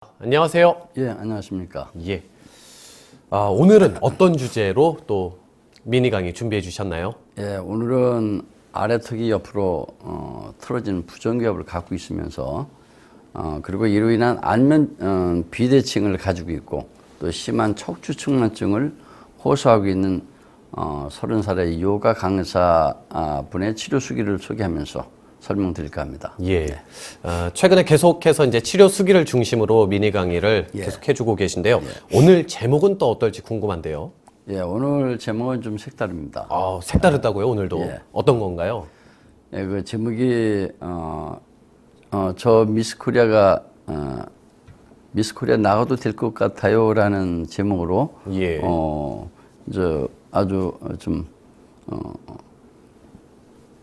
안녕하세요. 예, 안녕하십니까. 예. 오늘은 어떤 주제로 또 미니 강의 준비해 주셨나요? 예, 오늘은 아래턱이 옆으로 틀어진 부정기압을 갖고 있으면서 그리고 이로 인한 안면 비대칭을 가지고 있고 또 심한 척추측만증을 호소하고 있는 30살의 요가 강사 분의 치료 수기를 소개하면서 설명드릴까 합니다. 예. 최근에 계속해서 이제 치료 수기를 중심으로 미니 강의를 예. 계속 해주고 계신데요. 오늘 제목은 또 어떨지 궁금한데요. 예, 오늘 제목은 좀 색다릅니다. 색다르다고요, 오늘도? 예. 어떤 건가요? 예, 그 제목이 저 미스코리아가 미스코리아 나가도 될 것 같아요라는 제목으로 예. 아주 좀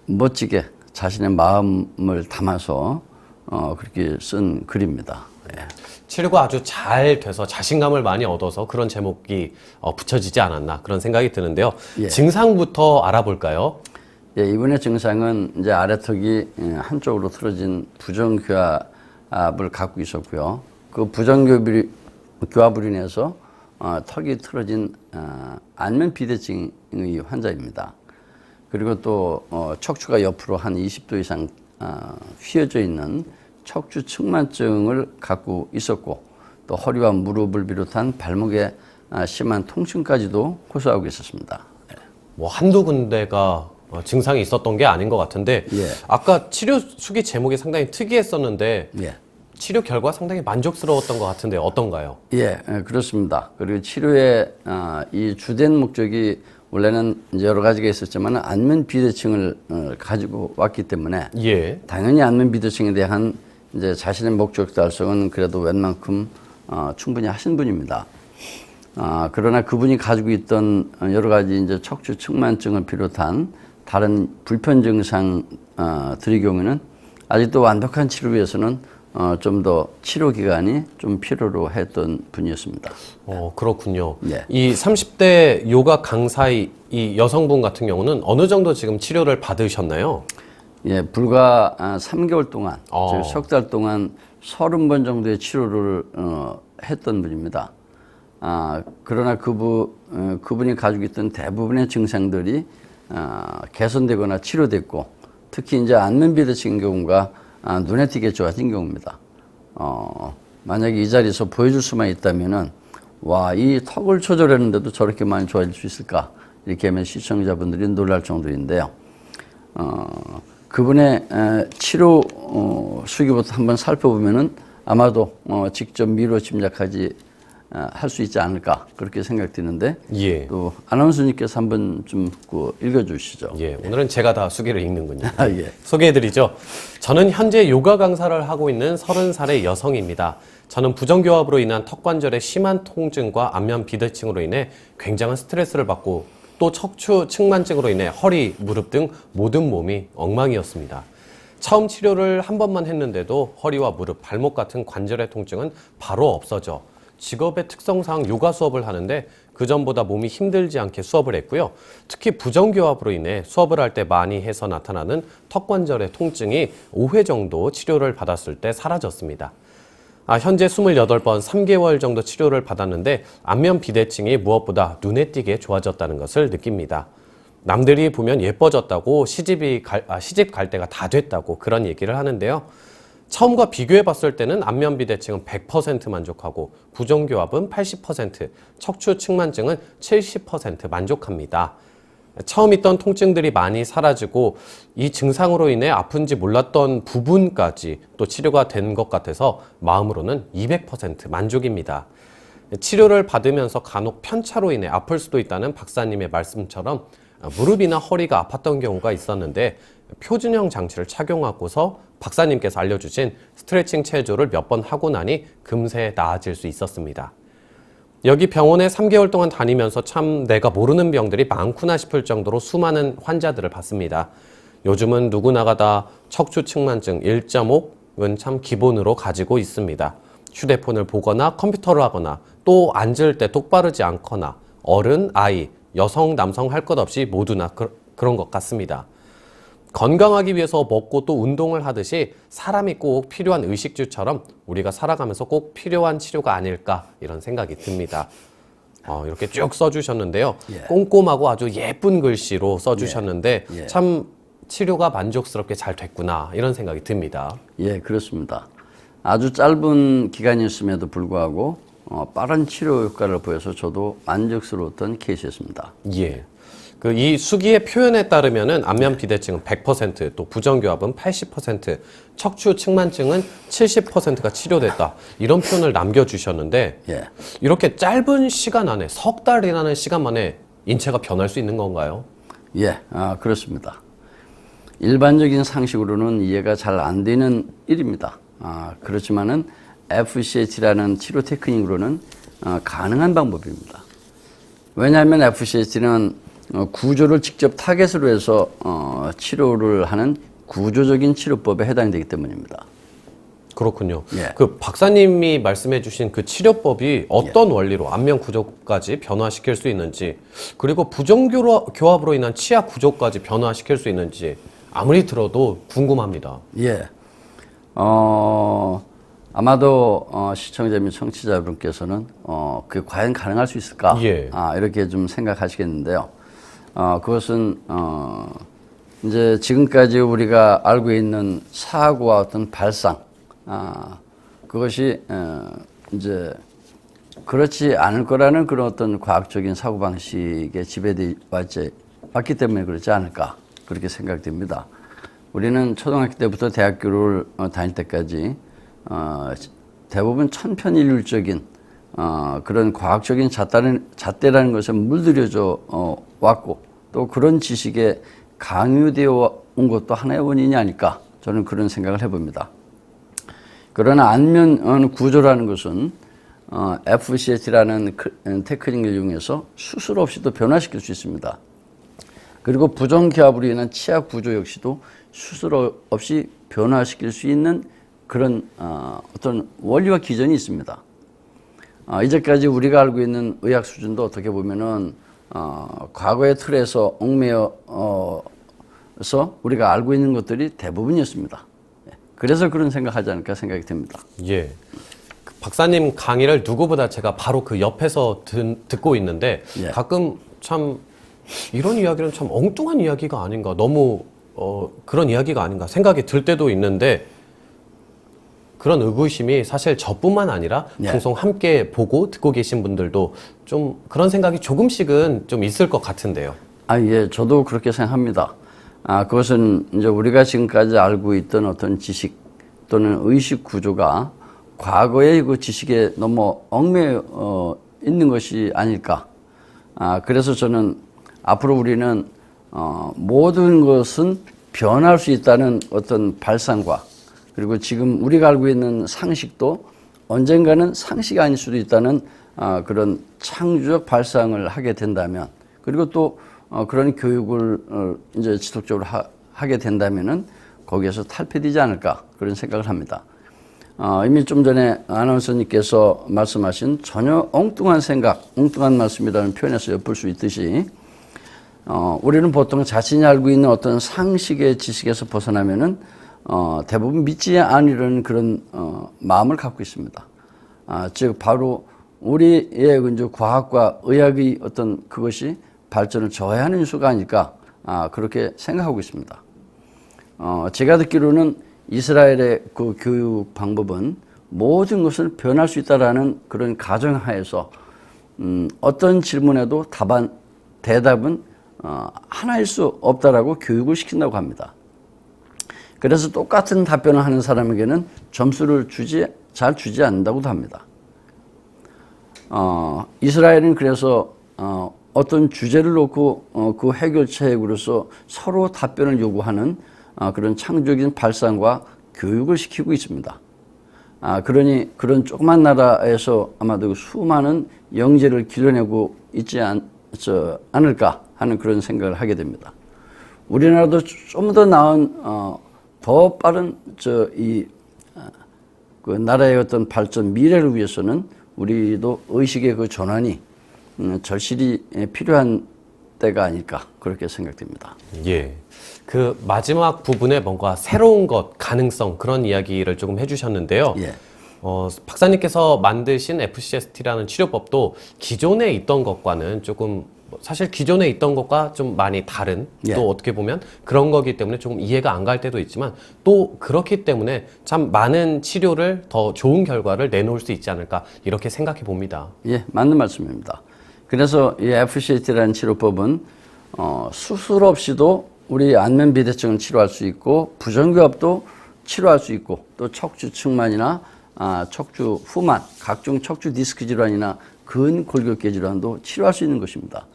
멋지게 자신의 마음을 담아서 그렇게 쓴 글입니다. 예. 치료가 아주 잘 돼서 자신감을 많이 얻어서 그런 제목이 붙여지지 않았나 그런 생각이 드는데요. 예. 증상부터 알아볼까요? 예, 이번의 증상은 이제 아래턱이 한쪽으로 틀어진 부정교합을 갖고 있었고요. 그 부정교합으로 인해서 턱이 틀어진 안면 비대칭의 환자입니다. 그리고 또 척추가 옆으로 한 20도 이상 휘어져 있는 척추 측만증을 갖고 있었고 또 허리와 무릎을 비롯한 발목에 심한 통증까지도 호소하고 있었습니다. 뭐 한두 군데가 증상이 있었던 게 아닌 것 같은데 예. 아까 치료 수기 제목이 상당히 특이했었는데 예. 치료 결과 상당히 만족스러웠던 것 같은데 어떤가요? 예, 그렇습니다. 그리고 치료의 이 주된 목적이 원래는 이제 여러 가지가 있었지만 안면 비대칭을 가지고 왔기 때문에 예. 당연히 안면 비대칭에 대한 이제 자신의 목적 달성은 그래도 웬만큼 충분히 하신 분입니다. 그러나 그분이 가지고 있던 여러 가지 이제 척추 측만증을 비롯한 다른 불편 증상들의 경우에는 아직도 완벽한 치료를 위해서는 좀 더 치료 기간이 좀 필요로 했던 분이었습니다. 그렇군요. 예. 이 30대 요가 강사의 이 여성분 같은 경우는 어느 정도 지금 치료를 받으셨나요? 예, 불과 3개월 동안, 어. 즉 석 달 동안 30번 정도의 치료를 했던 분입니다. 그러나 그분이 가지고 있던 대부분의 증상들이 개선되거나 치료됐고, 특히 이제 안면 비대칭 경우가 눈에 띄게 좋아진 경우입니다. 만약에 이 자리에서 보여줄 수만 있다면은, 와, 이 턱을 조절했는데도 저렇게 많이 좋아질 수 있을까? 이렇게 하면 시청자분들이 놀랄 정도인데요. 그분의 치료 수기부터 한번 살펴보면은 아마도 직접 미루어 짐작하지 할 수 있지 않을까 그렇게 생각되는데 예. 또 아나운서님께서 한번 좀 읽어주시죠. 예. 오늘은 제가 다 수기를 읽는군요. 예. 소개해드리죠. 저는 현재 요가 강사를 하고 있는 30살의 여성입니다. 저는 부정교합으로 인한 턱관절의 심한 통증과 안면 비대칭으로 인해 굉장한 스트레스를 받고 또 척추 측만증으로 인해 허리, 무릎 등 모든 몸이 엉망이었습니다. 처음 치료를 한 번만 했는데도 허리와 무릎, 발목 같은 관절의 통증은 바로 없어져 직업의 특성상 요가 수업을 하는데 그전보다 몸이 힘들지 않게 수업을 했고요. 특히 부정교합으로 인해 수업을 할 때 많이 해서 나타나는 턱관절의 통증이 5회 정도 치료를 받았을 때 사라졌습니다. 현재 28번 3개월 정도 치료를 받았는데 안면 비대칭이 무엇보다 눈에 띄게 좋아졌다는 것을 느낍니다. 남들이 보면 예뻐졌다고 시집 갈 때가 다 됐다고 그런 얘기를 하는데요. 처음과 비교해 봤을 때는 안면 비대칭은 100% 만족하고 부정교합은 80%, 척추 측만증은 70% 만족합니다. 처음 있던 통증들이 많이 사라지고 이 증상으로 인해 아픈지 몰랐던 부분까지 또 치료가 된 것 같아서 마음으로는 200% 만족입니다. 치료를 받으면서 간혹 편차로 인해 아플 수도 있다는 박사님의 말씀처럼 무릎이나 허리가 아팠던 경우가 있었는데 표준형 장치를 착용하고서 박사님께서 알려주신 스트레칭 체조를 몇 번 하고 나니 금세 나아질 수 있었습니다. 여기 병원에 3개월 동안 다니면서 참 내가 모르는 병들이 많구나 싶을 정도로 수많은 환자들을 봤습니다. 요즘은 누구나가 다 척추 측만증 1.5은 참 기본으로 가지고 있습니다. 휴대폰을 보거나 컴퓨터를 하거나 또 앉을 때 똑바르지 않거나 어른, 아이, 여성, 남성 할 것 없이 모두나 그런 것 같습니다. 건강하기 위해서 먹고 또 운동을 하듯이 사람이 꼭 필요한 의식주처럼 우리가 살아가면서 꼭 필요한 치료가 아닐까 이런 생각이 듭니다. 이렇게 쭉 써주셨는데요. 예. 꼼꼼하고 아주 예쁜 글씨로 써주셨는데 예. 참 치료가 만족스럽게 잘 됐구나 이런 생각이 듭니다. 예, 그렇습니다. 아주 짧은 기간이었음에도 불구하고 빠른 치료 효과를 보여서 저도 만족스러웠던 케이스였습니다. 예. 이 수기의 표현에 따르면은 안면 비대증은 100%, 또 부정교합은 80%, 척추 측만증은 70%가 치료됐다. 이런 표현을 남겨주셨는데, 예. 이렇게 짧은 시간 안에, 석 달이라는 시간 만에 인체가 변할 수 있는 건가요? 예, 그렇습니다. 일반적인 상식으로는 이해가 잘 안 되는 일입니다. 그렇지만은 FCH라는 치료 테크닉으로는 가능한 방법입니다. 왜냐하면 FCH는 구조를 직접 타겟으로 해서 치료를 하는 구조적인 치료법에 해당이 되기 때문입니다. 그렇군요. 예. 박사님이 말씀해 주신 그 치료법이 어떤 원리로 안면 구조까지 변화시킬 수 있는지, 그리고 부정교합으로 인한 치아 구조까지 변화시킬 수 있는지 아무리 들어도 궁금합니다. 예. 아마도 시청자 및 청취자분께서는 그게 과연 가능할 수 있을까? 예. 이렇게 좀 생각하시겠는데요. 그것은 이제 지금까지 우리가 알고 있는 사고와 어떤 발상, 그것이 이제 그렇지 않을 거라는 그런 어떤 과학적인 사고 방식에 지배돼 왔기 때문에 그렇지 않을까 그렇게 생각됩니다. 우리는 초등학교 때부터 대학교를 다닐 때까지 대부분 천편일률적인 그런 과학적인 잣대라는 것에 물들여져 왔고 또 그런 지식에 강요되어 온 것도 하나의 원인이 아닐까 저는 그런 생각을 해봅니다. 그러나 안면 구조라는 것은 FCH라는 테크닉을 이용해서 수술 없이도 변화시킬 수 있습니다. 그리고 부정기압으로 인한 치아 구조 역시도 수술 없이 변화시킬 수 있는 그런 어떤 원리와 기전이 있습니다. 이제까지 우리가 알고 있는 의학 수준도 어떻게 보면은 과거의 틀에서 얽매여서 우리가 알고 있는 것들이 대부분이었습니다. 그래서 그런 생각하지 않을까 생각이 듭니다. 예. 박사님 강의를 누구보다 제가 바로 그 옆에서 듣고 있는데 예. 가끔 참 이런 이야기는 참 엉뚱한 이야기가 아닌가, 너무 그런 이야기가 아닌가 생각이 들 때도 있는데, 그런 의구심이 사실 저뿐만 아니라 예. 방송 함께 보고 듣고 계신 분들도 좀 그런 생각이 조금씩은 좀 있을 것 같은데요. 예, 저도 그렇게 생각합니다. 그것은 이제 우리가 지금까지 알고 있던 어떤 지식 또는 의식 구조가 과거의 그 지식에 너무 얽매여 있는 것이 아닐까. 그래서 저는 앞으로 우리는 모든 것은 변할 수 있다는 어떤 발상과, 그리고 지금 우리가 알고 있는 상식도 언젠가는 상식이 아닐 수도 있다는 그런 창조적 발상을 하게 된다면, 그리고 또 그런 교육을 이제 지속적으로 하게 된다면은 거기에서 탈피되지 않을까 그런 생각을 합니다. 이미 좀 전에 아나운서님께서 말씀하신 전혀 엉뚱한 생각, 엉뚱한 말씀이라는 표현에서 엿볼 수 있듯이 우리는 보통 자신이 알고 있는 어떤 상식의 지식에서 벗어나면은 대부분 믿지 않으려는 그런 마음을 갖고 있습니다. 즉 바로 우리의 이제 과학과 의학의 어떤 그것이 발전을 저해하는 수가 아닐까 그렇게 생각하고 있습니다. 제가 듣기로는 이스라엘의 그 교육 방법은 모든 것을 변할 수 있다라는 그런 가정하에서 어떤 질문에도 대답은 하나일 수 없다라고 교육을 시킨다고 합니다. 그래서 똑같은 답변을 하는 사람에게는 점수를 잘 주지 않는다고도 합니다. 이스라엘은 그래서 어떤 주제를 놓고 그 해결책으로서 서로 답변을 요구하는 그런 창조적인 발상과 교육을 시키고 있습니다. 그러니 그런 조그만 나라에서 아마도 수많은 영재를 길러내고 있지 않을까 하는 그런 생각을 하게 됩니다. 우리나라도 좀 더 나은 더 빠른 그 나라의 어떤 발전 미래를 위해서는 우리도 의식의 그 전환이 절실히 필요한 때가 아닐까 그렇게 생각됩니다. 예. 그 마지막 부분에 뭔가 새로운 것, 가능성 그런 이야기를 조금 해주셨는데요. 예. 박사님께서 만드신 FCST라는 치료법도 기존에 있던 것과는 조금 사실 기존에 있던 것과 좀 많이 다른 예. 또 어떻게 보면 그런 거기 때문에 조금 이해가 안 갈 때도 있지만 또 그렇기 때문에 참 많은 치료를 더 좋은 결과를 내놓을 수 있지 않을까 이렇게 생각해 봅니다. 예, 맞는 말씀입니다. 그래서 이 FCT라는 치료법은 수술 없이도 우리 안면 비대증을 치료할 수 있고 부정교합도 치료할 수 있고 또 척추 측만이나 척추 후만, 각종 척추 디스크 질환이나 근골격계 질환도 치료할 수 있는 것입니다.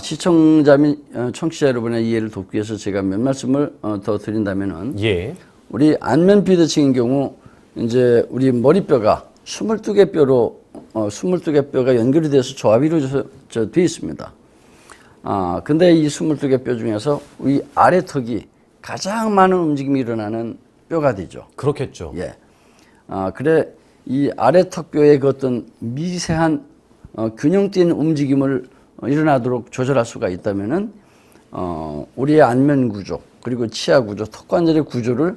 시청자 및 청취자 여러분의 이해를 돕기 위해서 제가 몇 말씀을 더 드린다면은 예. 우리 안면 비대증인 경우 이제 우리 머리뼈가 22개 뼈로 22개 뼈가 연결이 돼서 조합이 이루어져 되어 있습니다. 근데 이 22개 뼈 중에서 우리 아래 턱이 가장 많은 움직임이 일어나는 뼈가 되죠. 그렇겠죠. 예. 그래 이 아래 턱뼈의 그 어떤 미세한 균형된 움직임을 일어나도록 조절할 수가 있다면은 우리의 안면 구조 그리고 치아 구조, 턱관절의 구조를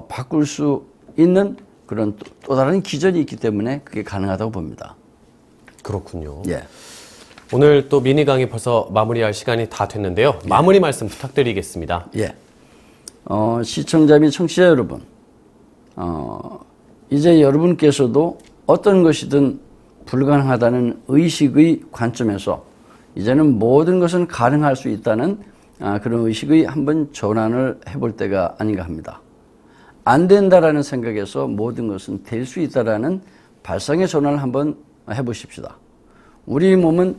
바꿀 수 있는 그런 또 다른 기전이 있기 때문에 그게 가능하다고 봅니다. 그렇군요. 예. 오늘 또 미니 강의 벌써 마무리할 시간이 다 됐는데요. 예. 마무리 말씀 부탁드리겠습니다. 예. 시청자 및 청취자 여러분, 이제 여러분께서도 어떤 것이든 불가능하다는 의식의 관점에서 이제는 모든 것은 가능할 수 있다는 그런 의식의 한번 전환을 해볼 때가 아닌가 합니다. 안 된다라는 생각에서 모든 것은 될 수 있다라는 발상의 전환을 한번 해보십시다. 우리 몸은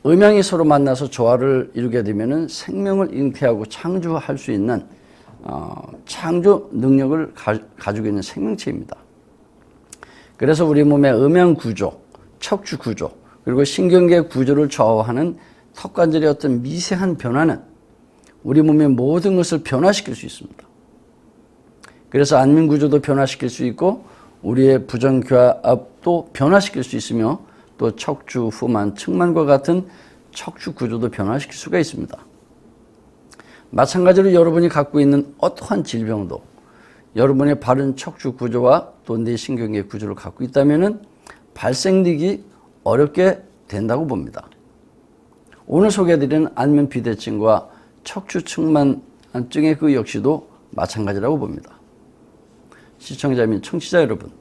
음양이 서로 만나서 조화를 이루게 되면 생명을 잉태하고 창조할 수 있는 창조 능력을 가지고 있는 생명체입니다. 그래서 우리 몸의 음양 구조, 척추 구조, 그리고 신경계 구조를 좌우하는 턱관절의 어떤 미세한 변화는 우리 몸의 모든 것을 변화시킬 수 있습니다. 그래서 안면 구조도 변화시킬 수 있고 우리의 부정교합도 변화시킬 수 있으며 또 척추 후만, 측만과 같은 척추 구조도 변화시킬 수가 있습니다. 마찬가지로 여러분이 갖고 있는 어떠한 질병도 여러분의 바른 척추 구조와 또 뇌신경계 구조를 갖고 있다면 발생되기 어렵게 된다고 봅니다. 오늘 소개해드리는 안면 비대증과 척추 측만증의 그 역시도 마찬가지라고 봅니다. 시청자 및 청취자 여러분,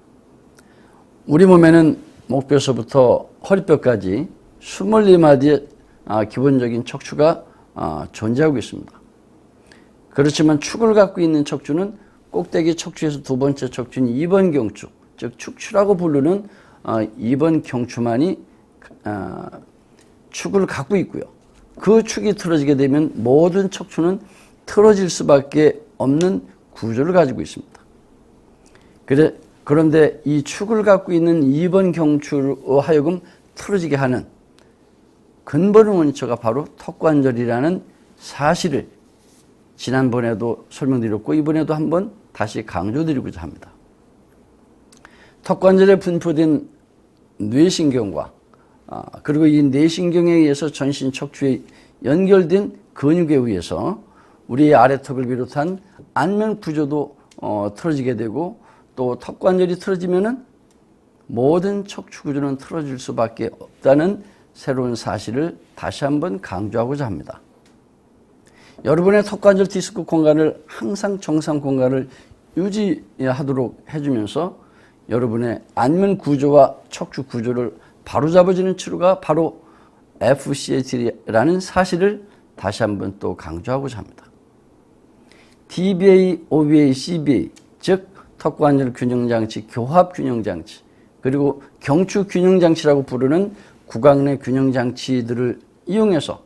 우리 몸에는 목뼈서부터 허리뼈까지 24마디의 기본적인 척추가 존재하고 있습니다. 그렇지만 축을 갖고 있는 척추는 꼭대기 척추에서 두 번째 척추인 2번 경추, 즉 축추라고 부르는 2번 경추만이 축을 갖고 있고요. 그 축이 틀어지게 되면 모든 척추는 틀어질 수밖에 없는 구조를 가지고 있습니다. 그런데 이 축을 갖고 있는 2번 경추로 하여금 틀어지게 하는 근본 원인처가 바로 턱관절이라는 사실을 지난번에도 설명드렸고 이번에도 한번 다시 강조드리고자 합니다. 턱관절에 분포된 뇌신경과 그리고 이 뇌신경에 의해서 전신 척추에 연결된 근육에 의해서 우리의 아래턱을 비롯한 안면 구조도 틀어지게 되고 또 턱관절이 틀어지면은 모든 척추 구조는 틀어질 수밖에 없다는 새로운 사실을 다시 한번 강조하고자 합니다. 여러분의 턱관절 디스크 공간을 항상 정상 공간을 유지하도록 해주면서 여러분의 안면 구조와 척추 구조를 바로잡아주는 치료가 바로 FCT라는 사실을 다시 한번 또 강조하고자 합니다. DBA, OBA, CBA, 즉 턱관절 균형장치, 교합 균형장치, 그리고 경추 균형장치라고 부르는 구강 내 균형장치들을 이용해서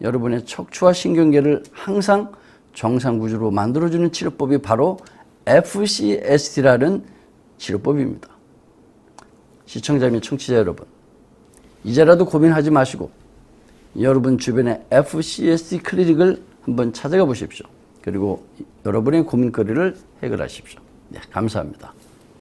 여러분의 척추와 신경계를 항상 정상 구조로 만들어주는 치료법이 바로 FCST라는 치료법입니다. 시청자 및 청취자 여러분, 이제라도 고민하지 마시고 여러분 주변의 FCST 클리닉을 한번 찾아가 보십시오. 그리고 여러분의 고민거리를 해결하십시오. 네, 감사합니다.